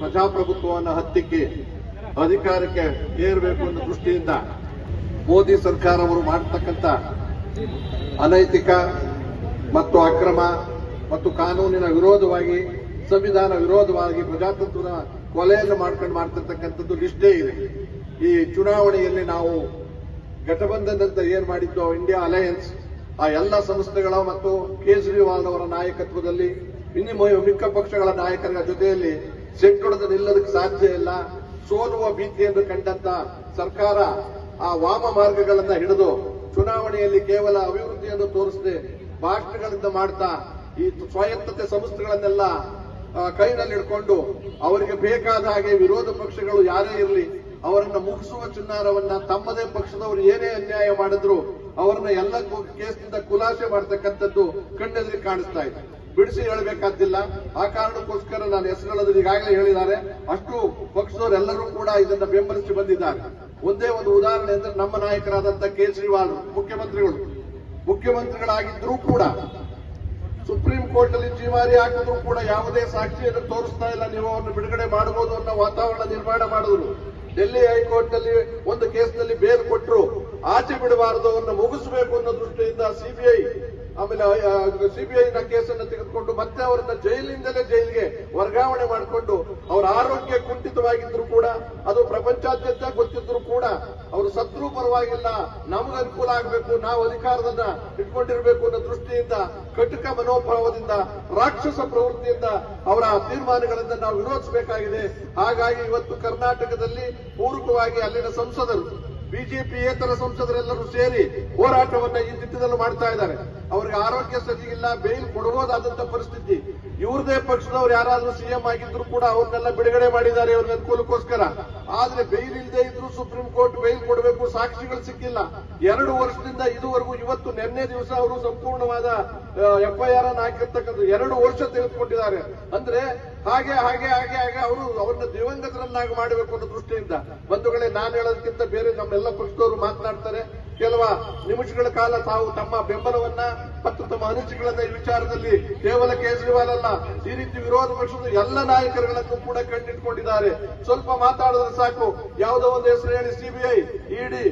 ಪ್ರಜಾಪ್ರಭುತ್ವವನ್ನು ಹತ್ತಿಕ್ಕಿ ಅಧಿಕಾರಕ್ಕೆ ಏರಬೇಕು ಅನ್ನೋ ದೃಷ್ಟಿಯಿಂದ ಮೋದಿ ಸರ್ಕಾರವರು ಮಾಡತಕ್ಕಂಥ ಅನೈತಿಕ ಮತ್ತು ಅಕ್ರಮ ಮತ್ತು ಕಾನೂನಿನ ವಿರೋಧವಾಗಿ ಸಂವಿಧಾನ ವಿರೋಧವಾಗಿ ಪ್ರಜಾತಂತ್ರದ ಕೊಲೆಯನ್ನು ಮಾಡ್ತಿರ್ತಕ್ಕಂಥದ್ದು ಲಿಸ್ಟೇ ಇದೆ. ಈ ಚುನಾವಣೆಯಲ್ಲಿ ನಾವು ಘಟಬಂಧನ್ ಅಂತ ಏನ್ ಮಾಡಿದ್ದು ಇಂಡಿಯಾ ಅಲಯನ್ಸ್, ಆ ಎಲ್ಲ ಸಂಸ್ಥೆಗಳ ಮತ್ತು ಕೇಜ್ರಿವಾಲ್ ಅವರ ನಾಯಕತ್ವದಲ್ಲಿ ಇನ್ನು ಮಿಕ್ಕ ಪಕ್ಷಗಳ ನಾಯಕರ ಜೊತೆಯಲ್ಲಿ ಸೆಟ್ಟೊಡೆದು ನಿಲ್ಲೋದಕ್ಕೆ ಸಾಧ್ಯ ಇಲ್ಲ. ಸೋಲುವ ಭೀತಿಯನ್ನು ಕಂಡಂತ ಸರ್ಕಾರ ಆ ವಾಮ ಮಾರ್ಗಗಳನ್ನ ಹಿಡಿದು ಚುನಾವಣೆಯಲ್ಲಿ ಕೇವಲ ಅಭಿವೃದ್ಧಿಯನ್ನು ತೋರಿಸದೆ ಭಾಷಣಗಳಿಂದ ಮಾಡ್ತಾ ಈ ಸ್ವಾಯತ್ತತೆ ಸಂಸ್ಥೆಗಳನ್ನೆಲ್ಲ ಕೈನಲ್ಲಿ ಹಿಡ್ಕೊಂಡು ಅವರಿಗೆ ಬೇಕಾದ ಹಾಗೆ ವಿರೋಧ ಪಕ್ಷಗಳು ಯಾರೇ ಇರಲಿ ಅವರನ್ನ ಮುಗಿಸುವ ಚಿನ್ನಾರವನ್ನ ತಮ್ಮದೇ ಪಕ್ಷದವರು ಏನೇ ಅನ್ಯಾಯ ಮಾಡಿದ್ರು ಅವರನ್ನ ಎಲ್ಲ ಕೇಸ್ನಿಂದ ಖುಲಾಸೆ ಮಾಡತಕ್ಕಂಥದ್ದು ಕಣ್ಣೆದುರಿಗೆ ಕಾಣಿಸ್ತಾ ಇದೆ. ಬಿಡಿಸಿ ಹೇಳಬೇಕಾದ್ದಿಲ್ಲ. ಆ ಕಾರಣಕ್ಕೋಸ್ಕರ ನಾನು ಹೆಸರುಗಳನ್ನು ಈಗಾಗಲೇ ಹೇಳಿದ್ದಾರೆ. ಅಷ್ಟು ಪಕ್ಷದವರೆಲ್ಲರೂ ಕೂಡ ಇದನ್ನ ಬೆಂಬಲಿಸಿ ಬಂದಿದ್ದಾರೆ. ಒಂದೇ ಒಂದು ಉದಾಹರಣೆ ಅಂದ್ರೆ ನಮ್ಮ ನಾಯಕರಾದಂಥ ಕೇಜ್ರಿವಾಲ್ ಮುಖ್ಯಮಂತ್ರಿಗಳಾಗಿದ್ರೂ ಕೂಡ ಸುಪ್ರೀಂ ಕೋರ್ಟ್ ಅಲ್ಲಿ ಜೀವಾರಿ ಹಾಕಿದ್ರು ಕೂಡ ಯಾವುದೇ ಸಾಕ್ಷಿಯನ್ನು ತೋರಿಸ್ತಾ ಇಲ್ಲ, ನೀವು ಅವ್ರನ್ನ ಬಿಡುಗಡೆ ಮಾಡಬಹುದು ಅನ್ನೋ ವಾತಾವರಣ ನಿರ್ಮಾಣ ಮಾಡಿದ್ರು. ಡೆಲ್ಲಿ ಹೈಕೋರ್ಟ್ ನಲ್ಲಿ ಒಂದು ಕೇಸ್ನಲ್ಲಿ ಬೇಲ್ ಕೊಟ್ಟರು, ಆಚೆ ಬಿಡಬಾರದು, ಅವರನ್ನು ಮುಗಿಸಬೇಕು ಅನ್ನೋ ದೃಷ್ಟಿಯಿಂದ ಸಿಬಿಐನ ಕೇಸನ್ನು ತೆಗೆದುಕೊಂಡು ಮತ್ತೆ ಅವರನ್ನ ಜೈಲಿಂದಲೇ ಜೈಲಿಗೆ ವರ್ಗಾವಣೆ ಮಾಡಿಕೊಂಡು ಅವರ ಆರೋಗ್ಯ ಕುಂಠಿತವಾಗಿದ್ರು ಕೂಡ, ಅದು ಪ್ರಪಂಚಾದ್ಯಂತ ಗೊತ್ತಿದ್ರು ಕೂಡ ಅವರು ಸತ್ರೂ ಪರವಾಗಿಲ್ಲ, ನಮಗೆ ಅನುಕೂಲ ಆಗಬೇಕು, ನಾವು ಅಧಿಕಾರದನ್ನ ಇಟ್ಕೊಂಡಿರಬೇಕು ಅನ್ನೋ ದೃಷ್ಟಿಯಿಂದ ಕಟುಕ ಮನೋಭಾವದಿಂದ ರಾಕ್ಷಸ ಪ್ರವೃತ್ತಿಯಿಂದ ಅವರ ತೀರ್ಮಾನಗಳನ್ನು ನಾವು ವಿರೋಧಿಸಬೇಕಾಗಿದೆ. ಹಾಗಾಗಿ ಇವತ್ತು ಕರ್ನಾಟಕದಲ್ಲಿ ಪೂರಕವಾಗಿ ಅಲ್ಲಿನ ಸಂಸದರು, ಬಿಜೆಪಿಯೇತರ ಸಂಸದರೆಲ್ಲರೂ ಸೇರಿ ಹೋರಾಟವನ್ನ ಈ ದಿಟ್ಟದಲ್ಲಿ ಮಾಡ್ತಾ ಇದ್ದಾರೆ. ಅವರಿಗೆ ಆರೋಗ್ಯ ಸರಿಯಿಲ್ಲ, ಬೇಲ್ ಕೊಡಬಹುದಾದಂತ ಪರಿಸ್ಥಿತಿ. ಇವ್ರದೇ ಪಕ್ಷದವ್ರು ಯಾರಾದ್ರೂ ಸಿಎಂ ಆಗಿದ್ರು ಕೂಡ ಅವ್ರನ್ನೆಲ್ಲ ಬಿಡುಗಡೆ ಮಾಡಿದ್ದಾರೆ ಅವ್ರ ಅನುಕೂಲಕ್ಕೋಸ್ಕರ. ಆದ್ರೆ ಬೇಲ್ ಇಲ್ಲದೆ ಇದ್ರು ಸುಪ್ರೀಂ ಕೋರ್ಟ್ ಬೇಲ್ ಕೊಡಬೇಕು, ಸಾಕ್ಷಿಗಳು ಸಿಕ್ಕಿಲ್ಲ. 2 ವರ್ಷದಿಂದ ಇದುವರೆಗೂ ಇವತ್ತು ನಿನ್ನೆ ದಿವಸ ಅವರು ಸಂಪೂರ್ಣವಾದ ಎಫ್ಐಆರ್ ಅನ್ನು ಹಾಕಿರ್ತಕ್ಕಂಥ 2 ವರ್ಷ ತೆಗೆದುಕೊಂಡಿದ್ದಾರೆ. ಅಂದ್ರೆ ಹಾಗೆ ಅವರು ಅವ್ರನ್ನ ದಿವಂಗತರನ್ನಾಗಿ ಮಾಡಬೇಕು ಅನ್ನೋ ದೃಷ್ಟಿಯಿಂದ. ಬಂಧುಗಳೇ, ನಾನು ಹೇಳೋದಕ್ಕಿಂತ ಬೇರೆ ನಮ್ಮೆಲ್ಲ ಪಕ್ಷದವರು ಮಾತನಾಡ್ತಾರೆ. ಕೆಲವ ನಿಮಿಷಗಳ ಕಾಲ ತಾವು ತಮ್ಮ ಬೆಂಬಲವನ್ನ ಮತ್ತು ತಮ್ಮ ಅನಿಸಿಕೆಗಳನ್ನ ಈ ವಿಚಾರದಲ್ಲಿ ಕೇವಲ ಕೇಜ್ರಿವಾಲ್ ಅಲ್ಲ, ಈ ರೀತಿ ವಿರೋಧ ಪಕ್ಷದ ಎಲ್ಲ ನಾಯಕರುಗಳನ್ನು ಕೂಡ ಕಂಡಿಟ್ಕೊಂಡಿದ್ದಾರೆ. ಸ್ವಲ್ಪ ಮಾತಾಡಿದ್ರೆ ಸಾಕು, ಯಾವುದೋ ಒಂದು ಹೆಸರು ಹೇಳಿ ಸಿಬಿಐ, ಇಡಿ,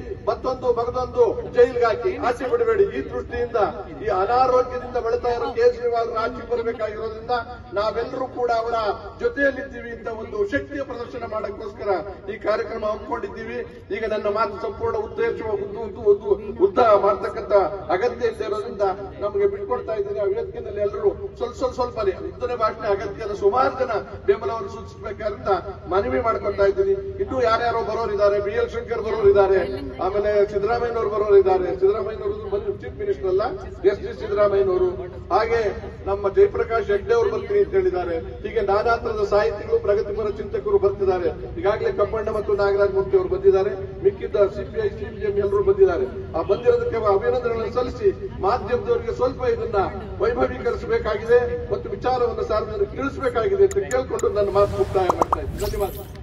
ಮಗದೊಂದು ಜೈಲ್ಗೆ ಹಾಕಿ ಆಚೆ ಬಿಡಬೇಡಿ. ಈ ದೃಷ್ಟಿಯಿಂದ ಈ ಅನಾರೋಗ್ಯದಿಂದ ಬೆಳೀತಾ ಇರೋ ಕೇಜ್ರಿವಾಲ್ ಆಚೆ ಬರಬೇಕಾಗಿರೋದ್ರಿಂದ ನಾವೆಲ್ಲರೂ ಕೂಡ ಅವರ ಜೊತೆಯಲ್ಲಿದ್ದೀವಿ ಅಂತ ಒಂದು ಶಕ್ತಿಯ ಪ್ರದರ್ಶನ ಮಾಡೋಕ್ಕೋಸ್ಕರ ಈ ಕಾರ್ಯಕ್ರಮ ಹಮ್ಮಿಕೊಂಡಿದ್ದೀವಿ. ಈಗ ನನ್ನ ಮಾತು ಸಂಪೂರ್ಣ ಉದ್ದ ಮಾಡತಕ್ಕಂತ ಅಗತ್ಯ ಇರೋದ್ರಿಂದ ನಮಗೆ ಬಿಟ್ಕೊಡ್ತಾ ಇದ್ದೀನಿ. ಆ ವೇದಿಕೆಯಲ್ಲಿ ಎಲ್ಲರೂ ಸ್ವಲ್ಪ ಉದ್ದನೆ ಭಾಷಣ ಅಗತ್ಯದ ಸುಮಾರು ಜನ ಬೆಂಬಲವನ್ನು ಸೂಚಿಸಬೇಕಾದಂತ ಮನವಿ ಮಾಡ್ಕೊಳ್ತಾ ಇದ್ದೀನಿ. ಇನ್ನೂ ಯಾರ್ಯಾರೋ ಬರೋರಿದ್ದಾರೆ, BL ಶಂಕರ್ ಬರೋರಿದ್ದಾರೆ, ಆಮೇಲೆ ಸಿದ್ದರಾಮಯ್ಯನವರು ಬರೋರಿದ್ದಾರೆ. ಸಿದ್ದರಾಮಯ್ಯನವರು ಚೀಫ್ ಮಿನಿಸ್ಟರ್ ಅಲ್ಲ, SD ಸಿದ್ದರಾಮಯ್ಯನವರು, ಹಾಗೆ ನಮ್ಮ ಜಯಪ್ರಕಾಶ್ ಹೆಗ್ಡೆ ಅವರು ಬರ್ತೀನಿ ಅಂತ ಹೇಳಿದ್ದಾರೆ. ಹೀಗೆ ನಾನಾ ತರದ ಸಾಹಿತಿಗಳು, ಪ್ರಗತಿಪರ ಚಿಂತಕರು ಬರ್ತಿದ್ದಾರೆ. ಈಗಾಗಲೇ ಕಪ್ಪಣ್ಣ ಮತ್ತು ನಾಗರಾಜ್ ಮೂರ್ತಿ ಅವರು ಬಂದಿದ್ದಾರೆ. ಮಿಕ್ಕಿದ್ದ CPI, CPM ಎಲ್ಲರೂ ಬಂದಿದ್ದಾರೆ. ಆ ಬಂದಿರೋದಕ್ಕೆ ಅಭಿನಂದನೆಗಳನ್ನು ಸಲ್ಲಿಸಿ ಮಾಧ್ಯಮದವರಿಗೆ ಸ್ವಲ್ಪ ಇದನ್ನ ವೈಭವೀಕರಿಸಬೇಕಾಗಿದೆ ಮತ್ತು ವಿಚಾರವನ್ನು ಸಾರ್ವಜನಿಕರಿಗೆ ತಿಳಿಸಬೇಕಾಗಿದೆ ಅಂತ ಕೇಳಿಕೊಂಡು ನನ್ನ ಮಾತು ಮುಕ್ತಾಯ ಮಾಡ್ತಾ ಇದ್ದೀನಿ. ಧನ್ಯವಾದ.